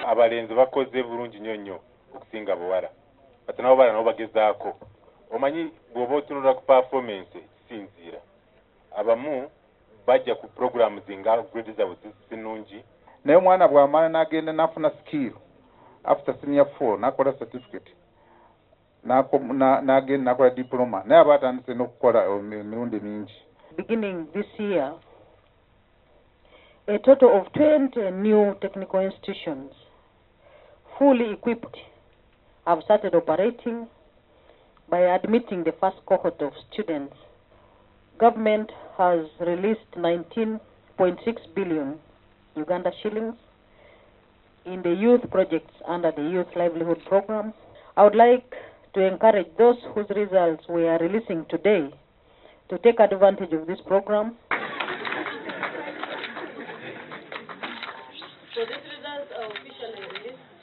abalenzi bakoze bulungi nnyo okusinga bawala kati n'abawala nabo bagezaako omanyi bw'oba otunula ku performance kisinziira abamu bajja ku programs nga grade zaabwe zinungi naye omwana bw'amala n'agenda n'afuna skill after senior 4 n'akola certificate n'agenda n'akola diploma naye aba atandise n'okukola emirundi mingi. Beginning this year, a total of 20 new technical institutions, fully equipped, have started operating by admitting the first cohort of students. Government has released 19.6 billion Uganda shillings in the youth projects under the Youth Livelihood Program. I would like to encourage those whose results we are releasing today to take advantage of this program. So these results are officially released.